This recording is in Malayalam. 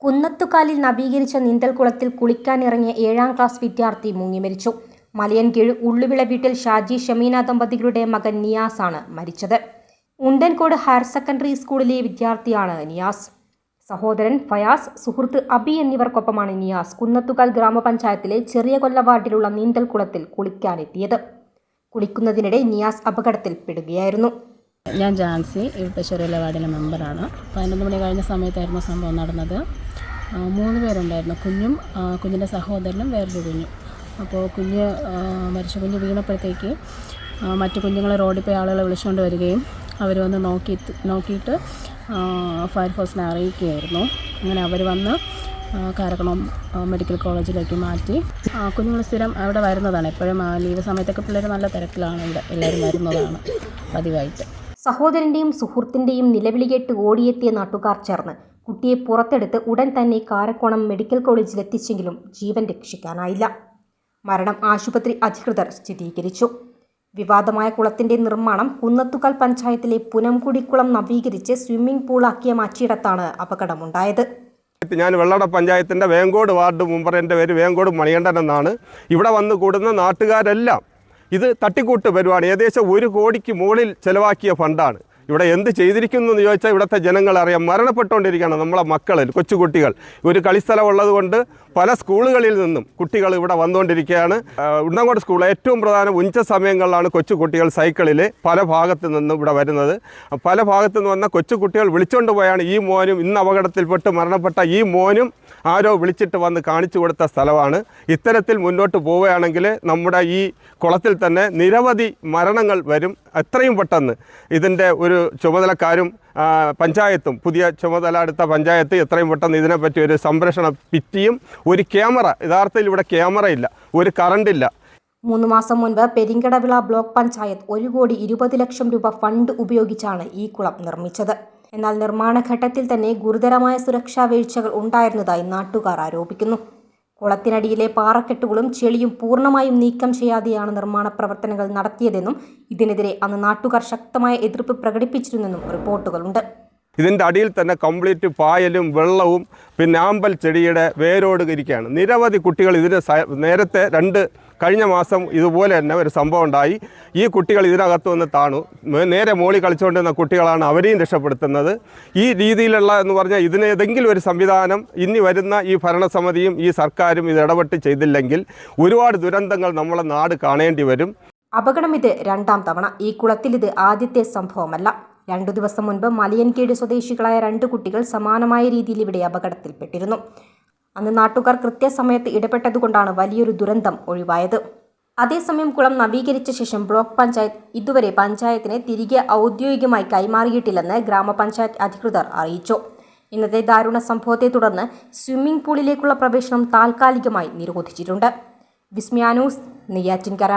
കുന്നത്തുകാലിൽ നവീകരിച്ച നീന്തൽക്കുളത്തിൽ കുളിക്കാനിറങ്ങിയ 7ാം ക്ലാസ് വിദ്യാർത്ഥി മുങ്ങിമരിച്ചു. മലയൻകീഴ് ഉള്ളുവിള വീട്ടിൽ ഷാജി ഷമീന ദമ്പതികളുടെ മകൻ നിയാസ് ആണ് മരിച്ചത്. ഉണ്ടൻകോട് ഹയർ സെക്കൻഡറി സ്കൂളിലെ വിദ്യാർത്ഥിയാണ് നിയാസ്. സഹോദരൻ ഫയാസ്, സുഹൃത്ത് അബി എന്നിവർക്കൊപ്പമാണ് നിയാസ് കുന്നത്തുകാൽ ഗ്രാമപഞ്ചായത്തിലെ ചെറിയ കൊല്ല വാർഡിലുള്ള നീന്തൽക്കുളത്തിൽ കുളിക്കാനെത്തിയത്. കുളിക്കുന്നതിനിടെ നിയാസ് അപകടത്തിൽപ്പെടുകയായിരുന്നു. ഞാൻ ജാൻസി, ഇവിടുത്തെ ചെറിയ വാർഡിലെ മെമ്പറാണ്. 11 മണി കഴിഞ്ഞ സമയത്തായിരുന്നു സംഭവം നടന്നത്. 3 പേരുണ്ടായിരുന്നു. കുഞ്ഞിൻ്റെ സഹോദരനും വേറൊരു കുഞ്ഞും. അപ്പോൾ മരിച്ച കുഞ്ഞ് വീണപ്പോഴത്തേക്ക് മറ്റു കുഞ്ഞുങ്ങളെ റോഡിൽ പോയി ആളുകളെ വിളിച്ചുകൊണ്ട് വരികയും അവർ വന്ന് നോക്കിയിട്ട് ഫയർഫോഴ്സിനെ അറിയിക്കുകയായിരുന്നു. അങ്ങനെ അവർ വന്ന് കാരക്കുളം മെഡിക്കൽ കോളേജിലേക്ക് മാറ്റി. കുഞ്ഞുങ്ങൾ സ്ഥിരം അവിടെ വരുന്നതാണ്. എപ്പോഴും ലീവ് സമയത്തൊക്കെ പിള്ളേർ നല്ല തിരക്കിലാണ്. ഇവിടെ എല്ലാവരും വരുന്നതാണ് പതിവായിട്ട്. സഹോദരൻ്റെയും സുഹൃത്തിൻ്റെയും നിലവിളി കേട്ട് ഓടിയെത്തിയ നാട്ടുകാർ ചേർന്ന് കുട്ടിയെ പുറത്തെടുത്ത് ഉടൻ തന്നെ കാരക്കോണം മെഡിക്കൽ കോളേജിൽ എത്തിച്ചെങ്കിലും ജീവൻ രക്ഷിക്കാനായില്ല. മരണം ആശുപത്രി അധികൃതർ സ്ഥിരീകരിച്ചു. വിവാദമായ കുളത്തിന്റെ നിർമ്മാണം കുന്നത്തുകാൽ പഞ്ചായത്തിലെ പുനംകുടിക്കുളം നവീകരിച്ച് സ്വിമ്മിംഗ് പൂളാക്കിയ മാറ്റിയിടത്താണ് അപകടമുണ്ടായത്. ഞാൻ വെള്ളട പഞ്ചായത്തിൻ്റെ വേങ്കോട് വാർഡ് മെമ്പർ, എൻ്റെ പേര് വേങ്കോട് മണികണ്ഠൻ എന്നാണ്. ഇവിടെ വന്ന് കൂടുന്ന നാട്ടുകാരെല്ലാം ഇത് തട്ടിക്കൂട്ട് പരിപാടി, ഏകദേശം 1 കോടിക്ക് മുകളിൽ ചിലവാക്കിയ ഫണ്ടാണ്. ഇവിടെ എന്ത് ചെയ്തിരിക്കുന്നു എന്ന് ചോദിച്ചാൽ ഇവിടുത്തെ ജനങ്ങളറിയാം. മരണപ്പെട്ടുകൊണ്ടിരിക്കുകയാണ് നമ്മളെ മക്കളിൽ, കൊച്ചുകുട്ടികൾ. ഒരു കളിസ്ഥലം ഉള്ളത് കൊണ്ട് പല സ്കൂളുകളിൽ നിന്നും കുട്ടികൾ ഇവിടെ വന്നുകൊണ്ടിരിക്കുകയാണ്. ഉണ്ടൻകോട് സ്കൂൾ ഏറ്റവും പ്രധാന ഉച്ച സമയങ്ങളിലാണ് കൊച്ചുകുട്ടികൾ സൈക്കിളിൽ പല ഭാഗത്തു നിന്നും ഇവിടെ വരുന്നത്. പല ഭാഗത്തു നിന്ന് വന്ന കൊച്ചുകുട്ടികൾ വിളിച്ചുകൊണ്ട് പോയാണ് ഈ മോനും, ഇന്ന് അപകടത്തിൽപ്പെട്ട് മരണപ്പെട്ട ഈ മോനും ആരോ വിളിച്ചിട്ട് വന്ന് കാണിച്ചു കൊടുത്ത സ്ഥലമാണ്. ഇത്തരത്തിൽ മുന്നോട്ട് പോവുകയാണെങ്കിൽ നമ്മുടെ ഈ കുളത്തിൽ തന്നെ നിരവധി മരണങ്ങൾ വരും. എത്രയും പെട്ടെന്ന് ഇതിൻ്റെ ഒരു ചുമതലക്കാരും പഞ്ചായത്തും, പുതിയ ചുമതല എടുത്ത പഞ്ചായത്ത് എത്രയും പെട്ടെന്ന് ഇതിനെപ്പറ്റി ഒരു സംരക്ഷണ ഭിത്തിയും ഒരു ക്യാമറ, യഥാർത്ഥത്തിൽ ഇവിടെ ക്യാമറ ഇല്ല, ഒരു കറണ്ടില്ല. 3 മാസം മുൻപ് പെരിങ്കടവിള ബ്ലോക്ക് പഞ്ചായത്ത് 1,20,00,000 രൂപ ഫണ്ട് ഉപയോഗിച്ചാണ് ഈ കുളം നിർമ്മിച്ചത്. എന്നാൽ നിർമ്മാണ ഘട്ടത്തിൽ തന്നെ ഗുരുതരമായ സുരക്ഷാ വീഴ്ചകൾ ഉണ്ടായിരുന്നതായി നാട്ടുകാർ ആരോപിക്കുന്നു. കുളത്തിനടിയിലെ പാറക്കെട്ടുകളും ചെളിയും പൂർണ്ണമായും നീക്കം ചെയ്യാതെയാണ് നിർമ്മാണ പ്രവർത്തനങ്ങൾ നടത്തിയതെന്നും ഇതിനെതിരെ അന്ന് നാട്ടുകാർ ശക്തമായ എതിർപ്പ് പ്രകടിപ്പിച്ചിരുന്നെന്നും റിപ്പോർട്ടുകളുണ്ട്. ഇതിൻ്റെ അടിയിൽ തന്നെ കംപ്ലീറ്റ് പായലും വെള്ളവും പിന്നെ ആമ്പൽ ചെടിയുടെ വേരോട് ഇരിക്കുകയാണ്. നിരവധി കുട്ടികൾ ഇതിന് നേരത്തെ കഴിഞ്ഞ മാസം ഇതുപോലെ തന്നെ ഒരു സംഭവം ഉണ്ടായി. ഈ കുട്ടികൾ ഇതിനകത്ത് വന്ന് താണു. നേരെ മോളി കളിച്ചുകൊണ്ടിരുന്ന കുട്ടികളാണ് അവരെയും രക്ഷപ്പെടുത്തുന്നത്. ഈ രീതിയിലുള്ള എന്ന് പറഞ്ഞാൽ ഇതിന് ഏതെങ്കിലും ഒരു സംവിധാനം ഇനി വരുന്ന ഈ ഭരണസമിതിയും ഈ സർക്കാരും ഇത് ഇടപെട്ട് ചെയ്തില്ലെങ്കിൽ ഒരുപാട് ദുരന്തങ്ങൾ നമ്മളെ നാട് കാണേണ്ടി വരും. അപകടം ഇത് 2ാം തവണ. ഈ കുളത്തിൽ ഇത് ആദ്യത്തെ സംഭവമല്ല. 2 ദിവസം മുൻപ് മലയൻകീഴ് സ്വദേശികളായ 2 കുട്ടികൾ സമാനമായ രീതിയിൽ ഇവിടെ അപകടത്തിൽപ്പെട്ടിരുന്നു. അന്ന് നാട്ടുകാർ കൃത്യസമയത്ത് ഇടപെട്ടതുകൊണ്ടാണ് വലിയൊരു ദുരന്തം ഒഴിവായത്. അതേസമയം കുളം നവീകരിച്ച ശേഷം ബ്ലോക്ക് പഞ്ചായത്ത് ഇതുവരെ പഞ്ചായത്തിനെ തിരികെ ഔദ്യോഗികമായി കൈമാറിയിട്ടില്ലെന്ന് ഗ്രാമപഞ്ചായത്ത് അധികൃതർ അറിയിച്ചു. ഇന്നത്തെ ദാരുണ സംഭവത്തെ തുടർന്ന് സ്വിമ്മിംഗ് പൂളിലേക്കുള്ള പ്രവേശനം താൽക്കാലികമായി നിരോധിച്ചിട്ടുണ്ട്. വിസ്മയ ന്യൂസ്, നെയ്യാറ്റിൻകര.